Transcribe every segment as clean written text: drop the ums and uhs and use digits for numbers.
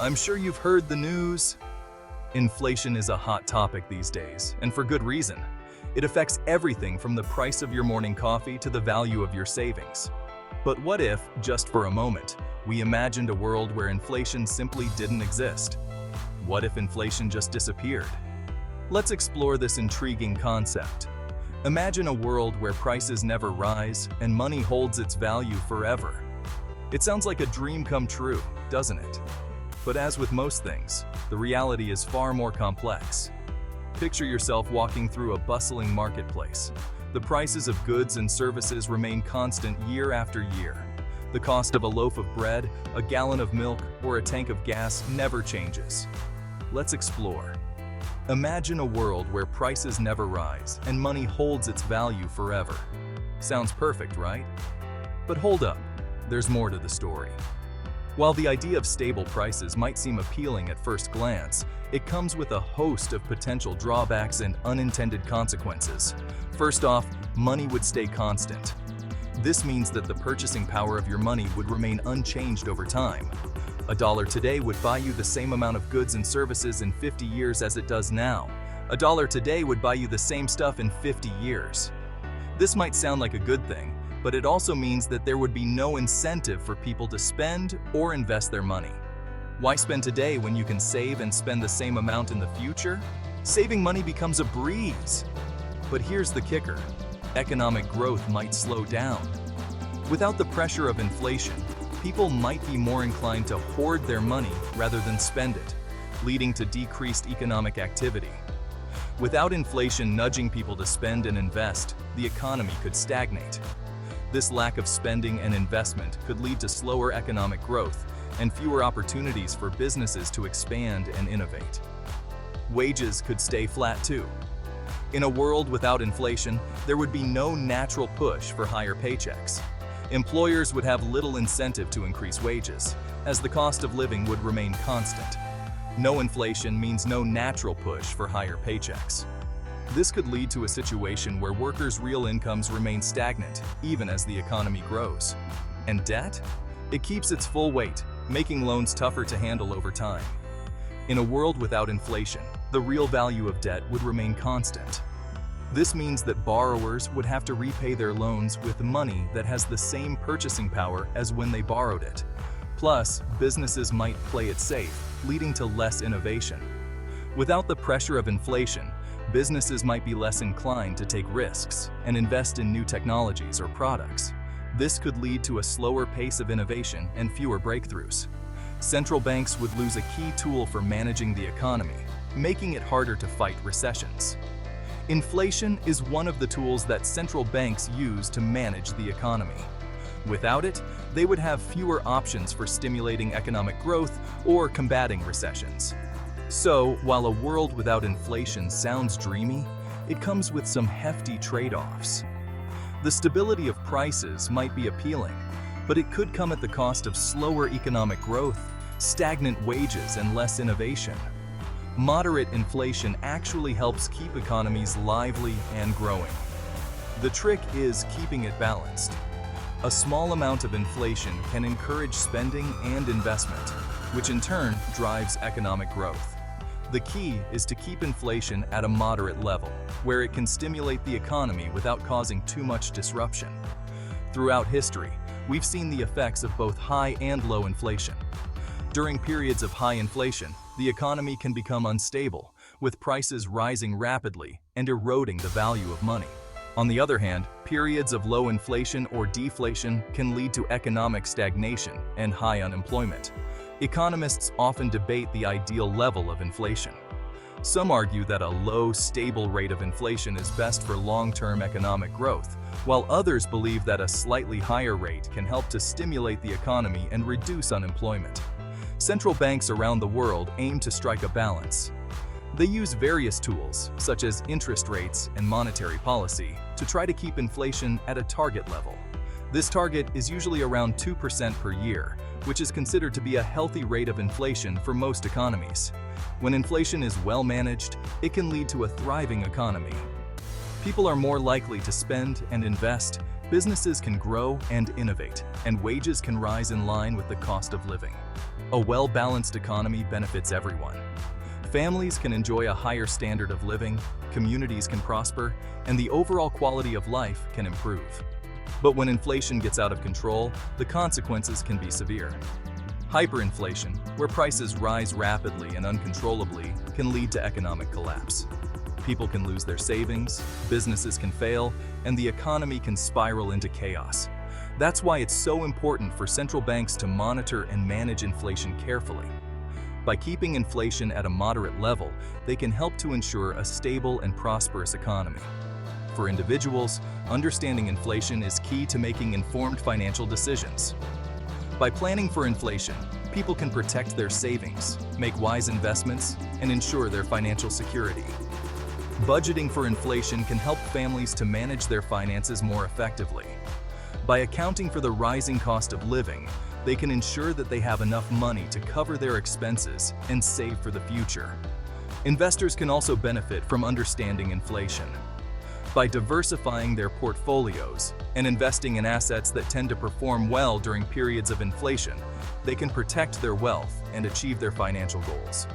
I'm sure you've heard the news. Inflation is a hot topic these days, and for good reason. It affects everything from the price of your morning coffee to the value of your savings. But what if, just for a moment, we imagined a world where inflation simply didn't exist? What if inflation just disappeared? Let's explore this intriguing concept. Imagine a world where prices never rise and money holds its value forever. It sounds like a dream come true, doesn't it? But as with most things, the reality is far more complex. Picture yourself walking through a bustling marketplace. The prices of goods and services remain constant year after year. The cost of a loaf of bread, a gallon of milk, or a tank of gas never changes. Let's explore. Imagine a world where prices never rise and money holds its value forever. Sounds perfect, right? But hold up, there's more to the story. While the idea of stable prices might seem appealing at first glance, it comes with a host of potential drawbacks and unintended consequences. First off, money would stay constant. This means that the purchasing power of your money would remain unchanged over time. A dollar today would buy you the same amount of goods and services in 50 years as it does now. A dollar today would buy you the same stuff in 50 years. This might sound like a good thing, but it also means that there would be no incentive for people to spend or invest their money. Why spend today when you can save and spend the same amount in the future? Saving money becomes a breeze. But here's the kicker. Economic growth might slow down. Without the pressure of inflation, people might be more inclined to hoard their money rather than spend it, leading to decreased economic activity. Without inflation nudging people to spend and invest, the economy could stagnate. This lack of spending and investment could lead to slower economic growth and fewer opportunities for businesses to expand and innovate. Wages could stay flat too. In a world without inflation, there would be no natural push for higher paychecks. Employers would have little incentive to increase wages, as the cost of living would remain constant. No inflation means no natural push for higher paychecks. This could lead to a situation where workers' real incomes remain stagnant, even as the economy grows. And debt? It keeps its full weight, making loans tougher to handle over time. In a world without inflation, the real value of debt would remain constant. This means that borrowers would have to repay their loans with money that has the same purchasing power as when they borrowed it. Plus, businesses might play it safe, leading to less innovation. Without the pressure of inflation, businesses might be less inclined to take risks and invest in new technologies or products. This could lead to a slower pace of innovation and fewer breakthroughs. Central banks would lose a key tool for managing the economy, making it harder to fight recessions. Inflation is one of the tools that central banks use to manage the economy. Without it, they would have fewer options for stimulating economic growth or combating recessions. So, while a world without inflation sounds dreamy, it comes with some hefty trade-offs. The stability of prices might be appealing, but it could come at the cost of slower economic growth, stagnant wages, and less innovation. Moderate inflation actually helps keep economies lively and growing. The trick is keeping it balanced. A small amount of inflation can encourage spending and investment, which in turn drives economic growth. The key is to keep inflation at a moderate level, where it can stimulate the economy without causing too much disruption. Throughout history, we've seen the effects of both high and low inflation. During periods of high inflation, the economy can become unstable, with prices rising rapidly and eroding the value of money. On the other hand, periods of low inflation or deflation can lead to economic stagnation and high unemployment. Economists often debate the ideal level of inflation. Some argue that a low, stable rate of inflation is best for long-term economic growth, while others believe that a slightly higher rate can help to stimulate the economy and reduce unemployment. Central banks around the world aim to strike a balance. They use various tools, such as interest rates and monetary policy, to try to keep inflation at a target level. This target is usually around 2% per year, which is considered to be a healthy rate of inflation for most economies. When inflation is well managed, it can lead to a thriving economy. People are more likely to spend and invest, businesses can grow and innovate, and wages can rise in line with the cost of living. A well-balanced economy benefits everyone. Families can enjoy a higher standard of living, communities can prosper, and the overall quality of life can improve. But when inflation gets out of control, the consequences can be severe. Hyperinflation, where prices rise rapidly and uncontrollably, can lead to economic collapse. People can lose their savings, businesses can fail, and the economy can spiral into chaos. That's why it's so important for central banks to monitor and manage inflation carefully. By keeping inflation at a moderate level, they can help to ensure a stable and prosperous economy. For individuals, understanding inflation is key to making informed financial decisions. By planning for inflation, people can protect their savings, make wise investments, and ensure their financial security. Budgeting for inflation can help families to manage their finances more effectively. By accounting for the rising cost of living, they can ensure that they have enough money to cover their expenses and save for the future. Investors can also benefit from understanding inflation. By diversifying their portfolios and investing in assets that tend to perform well during periods of inflation, they can protect their wealth and achieve their financial goals.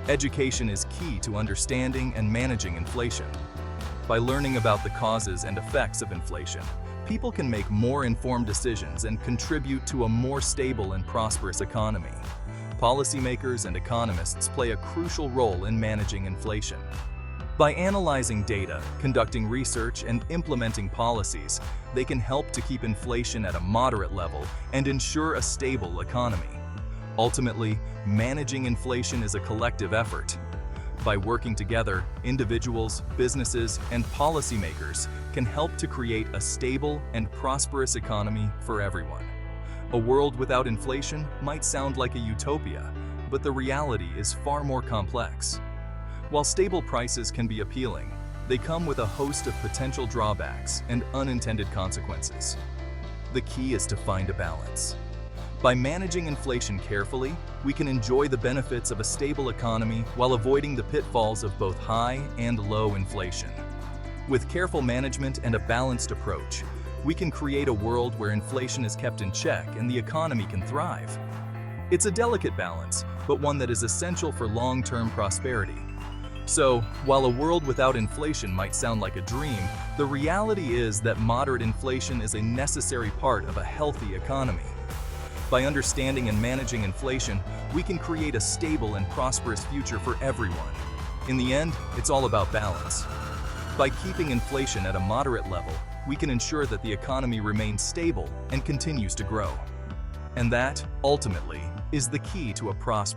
Education is key to understanding and managing inflation. By learning about the causes and effects of inflation, people can make more informed decisions and contribute to a more stable and prosperous economy. Policymakers and economists play a crucial role in managing inflation. By analyzing data, conducting research, and implementing policies, they can help to keep inflation at a moderate level and ensure a stable economy. Ultimately, managing inflation is a collective effort. By working together, individuals, businesses, and policymakers can help to create a stable and prosperous economy for everyone. A world without inflation might sound like a utopia, but the reality is far more complex. While stable prices can be appealing, they come with a host of potential drawbacks and unintended consequences. The key is to find a balance. By managing inflation carefully, we can enjoy the benefits of a stable economy while avoiding the pitfalls of both high and low inflation. With careful management and a balanced approach, we can create a world where inflation is kept in check and the economy can thrive. It's a delicate balance, but one that is essential for long-term prosperity. So, while a world without inflation might sound like a dream, the reality is that moderate inflation is a necessary part of a healthy economy. By understanding and managing inflation, we can create a stable and prosperous future for everyone. In the end, it's all about balance. By keeping inflation at a moderate level, we can ensure that the economy remains stable and continues to grow. And that, ultimately, is the key to a prosperous